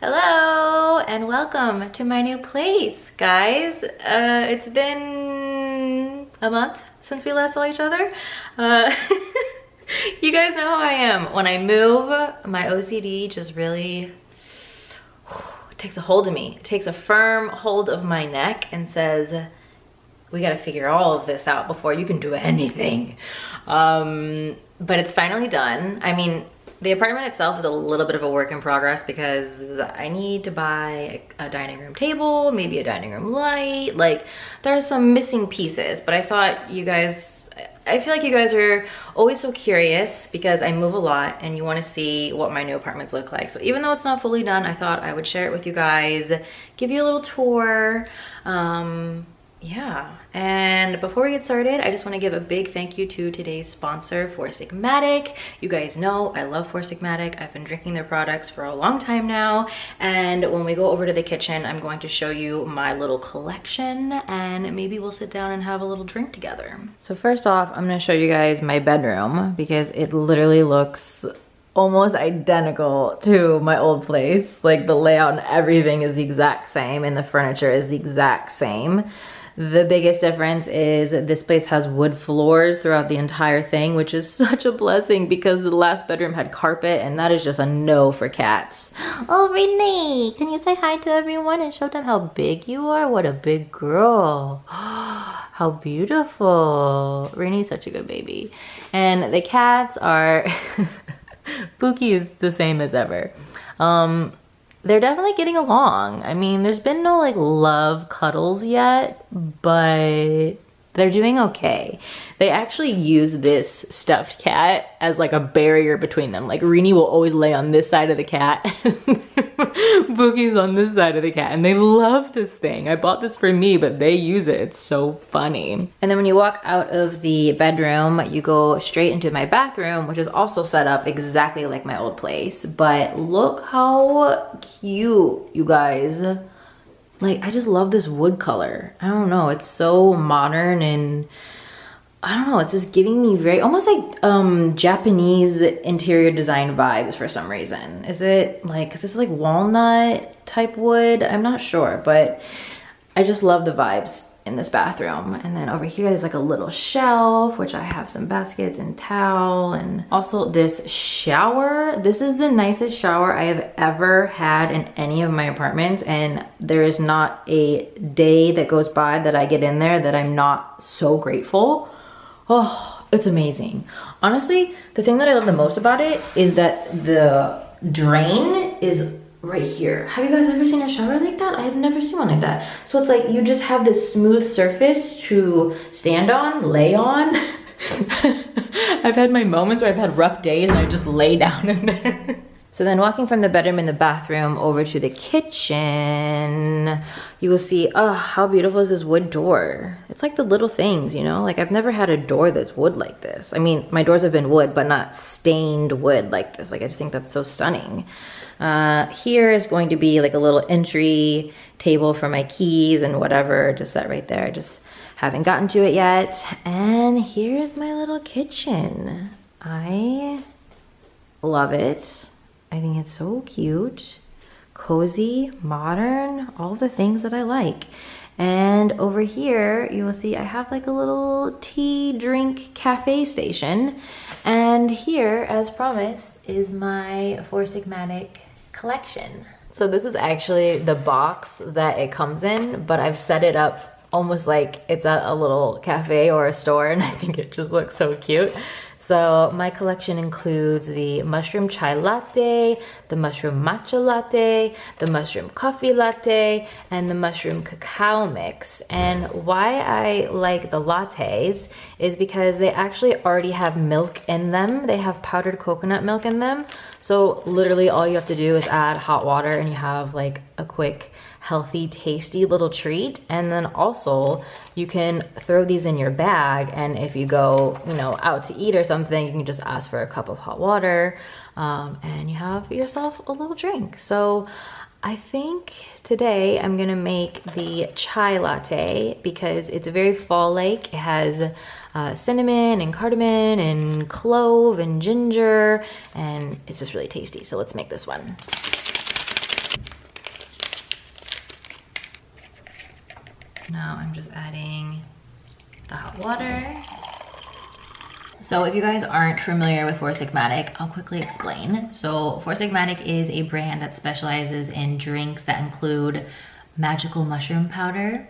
Hello and welcome to my new place, guys. It's been a month since we last saw each other. You guys know how I am. When I move, my OCD just really takes a hold of me. It takes a firm hold of my neck and says, we gotta figure all of this out before you can do anything. But it's finally done. I mean, the apartment itself is a little bit of a work in progress because I need to buy a dining room table, maybe a dining room light. Like, there are some missing pieces, but I thought you guys, I feel like you guys are always so curious because I move a lot and you want to see what my new apartments look like. So even though it's not fully done, I thought I would share it with you guys, give you a little tour. Yeah, and before we get started, I just want to give a big thank you to today's sponsor, Four Sigmatic. You guys know I love Four Sigmatic. I've been drinking their products for a long time now, and when we go over to the kitchen, I'm going to show you my little collection, and maybe we'll sit down and have a little drink together. So first off, I'm going to show you guys my bedroom because it literally looks almost identical to my old place. Like, the layout and everything is the exact same, and the furniture is the exact same. The biggest difference is this place has wood floors throughout the entire thing, which is such a blessing because the last bedroom had carpet, and that is just a no for cats. Oh, Renee, can you say hi to everyone and show them how big you are? What a big girl. How beautiful. Renee's such a good baby. And the cats are... Pookie is the same as ever. They're definitely getting along. I mean, there's been no like love cuddles yet, but they're doing okay. They actually use this stuffed cat as like a barrier between them. Like, Rini will always lay on this side of the cat. Bookie's on this side of the cat, and they love this thing. I bought this for me, but they use it. It's so funny. And then when you walk out of the bedroom, you go straight into my bathroom, which is also set up exactly like my old place. But look how cute, you guys. Like, I just love this wood color. I don't know, it's so modern, and I don't know, it's just giving me very, almost like Japanese interior design vibes for some reason. Is it like, is this like walnut type wood? I'm not sure, but I just love the vibes in this bathroom. And then over here there's like a little shelf, which I have some baskets and towel, and also this shower. This is the nicest shower I have ever had in any of my apartments, and there is not a day that goes by that I get in there that I'm not so grateful. Oh, it's amazing. Honestly, the thing that I love the most about it is that the drain is right here. Have you guys ever seen a shower like that? I have never seen one like that. So it's like you just have this smooth surface to stand on, lay on. I've had my moments where I've had rough days and I just lay down in there. So then walking from the bedroom and the bathroom over to the kitchen, you will see, oh, how beautiful is this wood door? It's like the little things, you know? Like, I've never had a door that's wood like this. I mean, my doors have been wood, but not stained wood like this. Like, I just think that's so stunning. Here is going to be like a little entry table for my keys and whatever, just that right there. I just haven't gotten to it yet. And here's my little kitchen. I love it. I think it's so cute, cozy, modern, all the things that I like. And over here, you will see I have like a little tea, drink, cafe station. And here, as promised, is my Four Sigmatic collection. So this is actually the box that it comes in, but I've set it up almost like it's at a little cafe or a store, and I think it just looks so cute. So my collection includes the mushroom chai latte, the mushroom matcha latte, the mushroom coffee latte, and the mushroom cacao mix. And why I like the lattes is because they actually already have milk in them. They have powdered coconut milk in them. So literally all you have to do is add hot water and you have like a quick, healthy, tasty little treat. And then also you can throw these in your bag, and if you go, you know, out to eat or something, you can just ask for a cup of hot water, and you have yourself a little drink. So I think today I'm gonna make the chai latte because it's very fall-like. It has cinnamon and cardamom and clove and ginger, and it's just really tasty. So let's make this one. Now I'm just adding the hot water. So if you guys aren't familiar with Four Sigmatic, I'll quickly explain. So Four Sigmatic is a brand that specializes in drinks that include magical mushroom powder,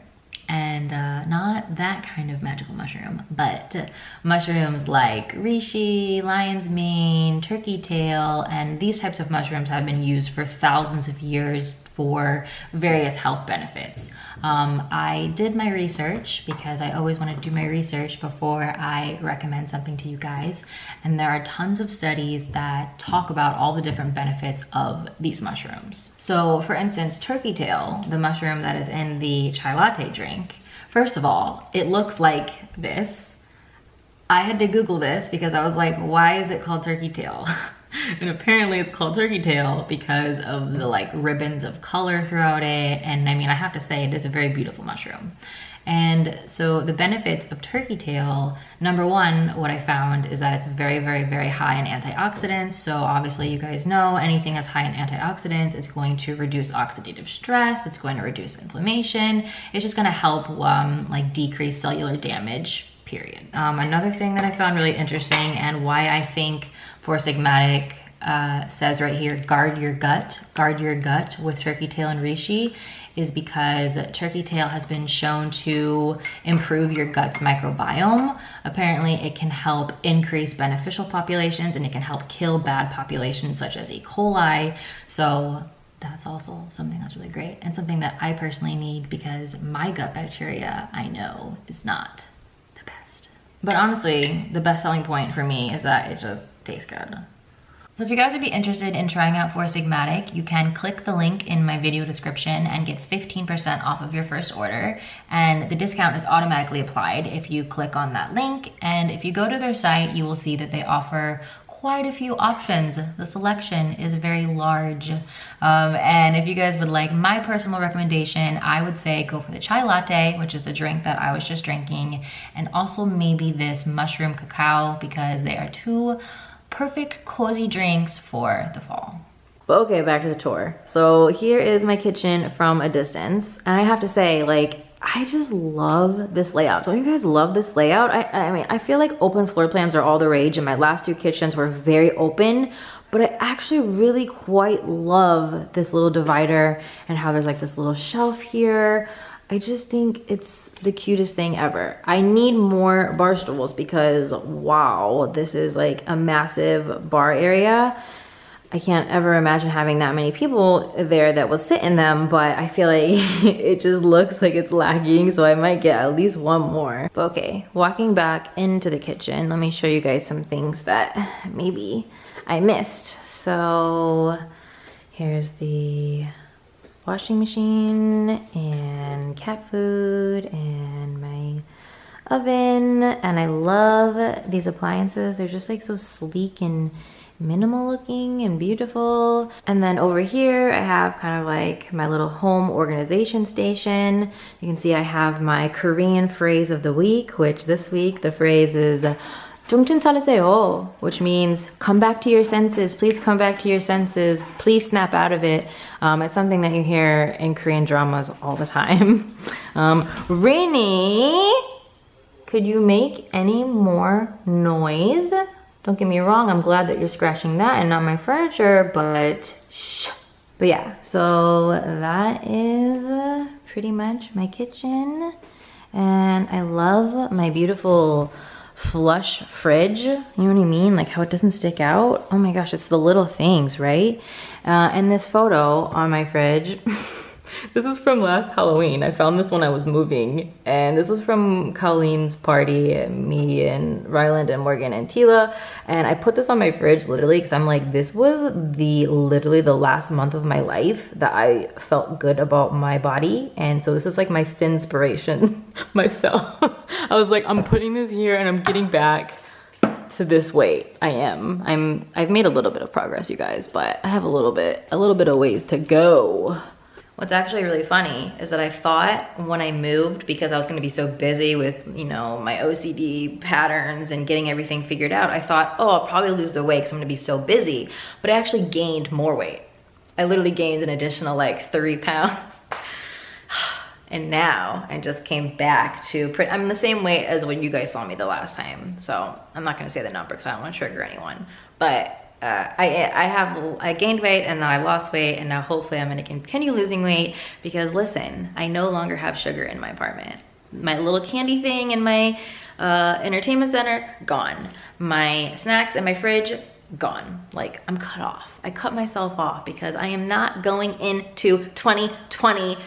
and not that kind of magical mushroom, but mushrooms like reishi, lion's mane, turkey tail, and these types of mushrooms have been used for thousands of years for various health benefits. I did my research because I always want to do my research before I recommend something to you guys. And there are tons of studies that talk about all the different benefits of these mushrooms. So for instance, turkey tail, the mushroom that is in the chai latte drink, first of all, it looks like this. I had to Google this because I was like, why is it called turkey tail? And apparently it's called turkey tail because of the like ribbons of color throughout it. And I mean, I have to say it is a very beautiful mushroom. And so the benefits of turkey tail, number one, what I found is that it's very, very, very high in antioxidants. So obviously you guys know anything that's high in antioxidants, it's going to reduce oxidative stress. It's going to reduce inflammation. It's just going to help like decrease cellular damage, period. Another thing that I found really interesting and why I think Four Sigmatic says right here, guard your gut with turkey tail and reishi, is because turkey tail has been shown to improve your gut's microbiome. Apparently it can help increase beneficial populations and it can help kill bad populations such as E. coli. So that's also something that's really great and something that I personally need because my gut bacteria, I know, is not the best. But honestly, the best selling point for me is that it just tastes good. So if you guys would be interested in trying out Four Sigmatic, you can click the link in my video description and get 15% off of your first order. And the discount is automatically applied if you click on that link. And if you go to their site, you will see that they offer quite a few options. The selection is very large. And if you guys would like my personal recommendation, I would say go for the chai latte, which is the drink that I was just drinking, and also maybe this mushroom cacao because they are two perfect cozy drinks for the fall. But okay, back to the tour. So here is my kitchen from a distance. And I have to say, like, I just love this layout. Don't you guys love this layout? I mean, I feel like open floor plans are all the rage and my last two kitchens were very open, but I actually really quite love this little divider and how there's like this little shelf here. I just think it's the cutest thing ever. I need more bar stools because wow, this is like a massive bar area. I can't ever imagine having that many people there that will sit in them, but I feel like it just looks like it's lacking, so I might get at least one more. But okay, walking back into the kitchen, let me show you guys some things that maybe I missed. So here's the washing machine and cat food and my oven, and I love these appliances. They're just like so sleek and minimal looking and beautiful. And then over here I have kind of like my little home organization station. You can see I have my Korean phrase of the week, which this week the phrase is 정신 차리세요, which means come back to your senses. Please come back to your senses. Please snap out of it. It's something that you hear in Korean dramas all the time. Rini, could you make any more noise? Don't get me wrong, I'm glad that you're scratching that and not my furniture, but shh. But yeah, so that is pretty much my kitchen. And I love my beautiful flush fridge. You know what I mean? Like how it doesn't stick out. Oh my gosh, it's the little things, right? And this photo on my fridge, this is from last Halloween. I found this when I was moving, and this was from Colleen's party, me and Ryland and Morgan and Tila. And I put this on my fridge literally because I'm like, this was literally the last month of my life that I felt good about my body. And so this is like my thin inspiration myself. I was like, I'm putting this here and I'm getting back to this weight. I've made a little bit of progress, you guys, but I have a little bit of ways to go. What's actually really funny is that I thought when I moved, because I was gonna be so busy with, you know, my OCD patterns and getting everything figured out, I thought, oh, I'll probably lose the weight because I'm gonna be so busy. But I actually gained more weight. I literally gained an additional like 30 pounds. And now I just came back to, I'm the same weight as when you guys saw me the last time. So I'm not gonna say the number because I don't wanna trigger anyone. But I gained weight and then I lost weight, and now hopefully I'm gonna continue losing weight because listen, I no longer have sugar in my apartment. My little candy thing in my entertainment center, gone. My snacks in my fridge, gone. Like, I'm cut off. I cut myself off because I am not going into 2020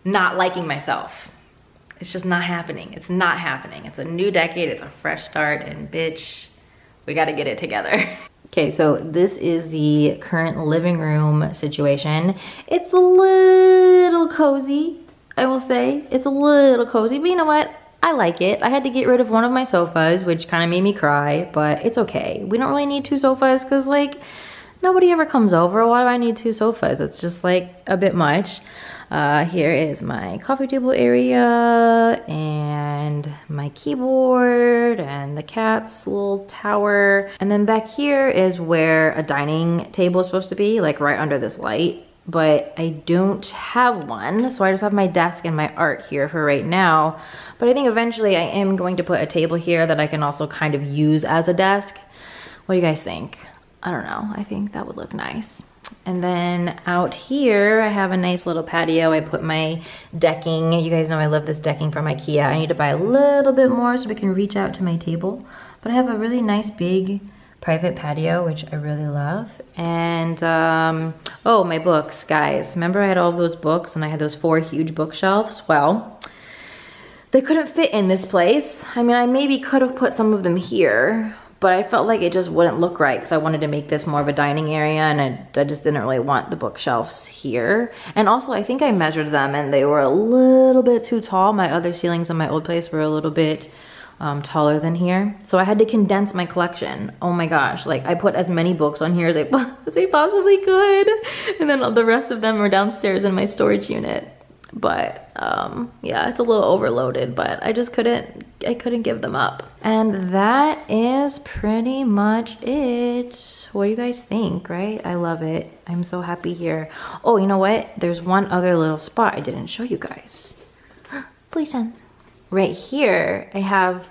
not liking myself. It's just not happening. It's not happening. It's a new decade, it's a fresh start, and bitch, we gotta get it together. Okay, so this is the current living room situation. It's a little cozy, I will say. It's a little cozy, but you know what? I like it. I had to get rid of one of my sofas, which kind of made me cry, but it's okay. We don't really need 2 sofas because like nobody ever comes over. Why do I need 2 sofas? It's just like a bit much. Here is my coffee table area and my keyboard and the cat's little tower. And then back here is where a dining table is supposed to be, like right under this light. But I don't have one, so I just have my desk and my art here for right now. But I think eventually I am going to put a table here that I can also kind of use as a desk. What do you guys think? I don't know, I think that would look nice. And then out here, I have a nice little patio. I put my decking. You guys know I love this decking from IKEA. I need to buy a little bit more so we can reach out to my table. But I have a really nice big private patio, which I really love. And oh, my books, guys. Remember I had all those books and I had those 4 huge bookshelves? Well, they couldn't fit in this place. I mean, I maybe could have put some of them here, but I felt like it just wouldn't look right because I wanted to make this more of a dining area, and I just didn't really want the bookshelves here. And also, I think I measured them and they were a little bit too tall. My other ceilings in my old place were a little bit taller than here. So I had to condense my collection. Oh my gosh, like I put as many books on here as I possibly could. And then the rest of them are downstairs in my storage unit. But yeah, it's a little overloaded, but I couldn't give them up. And that is pretty much it. What do you guys think, right? I love it. I'm so happy here. Oh, you know what? There's one other little spot I didn't show you guys. Please, son. Right here, I have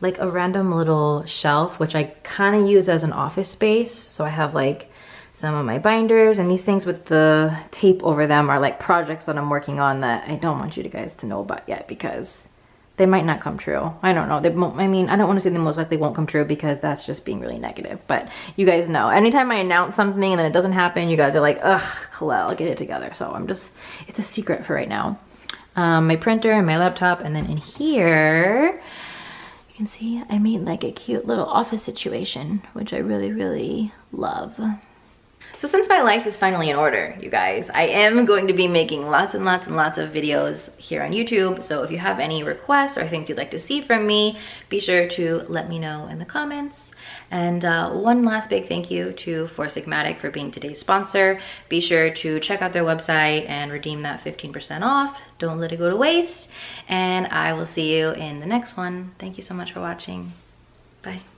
like a random little shelf, which I kind of use as an office space. So I have like some of my binders, and these things with the tape over them are like projects that I'm working on that I don't want you guys to know about yet because they might not come true. I don't know. They won't, I mean, I don't want to say they most likely won't come true because that's just being really negative. But you guys know, anytime I announce something and then it doesn't happen, you guys are like, ugh, Kalel, get it together. So I'm just, it's a secret for right now. My printer and my laptop, and then in here, you can see I made like a cute little office situation, which I really, really love. So since my life is finally in order, you guys, I am going to be making lots and lots and lots of videos here on YouTube. So if you have any requests or things you'd like to see from me, be sure to let me know in the comments. And one last big thank you to Four Sigmatic for being today's sponsor. Be sure to check out their website and redeem that 15% off. Don't let it go to waste. And I will see you in the next one. Thank you so much for watching. Bye.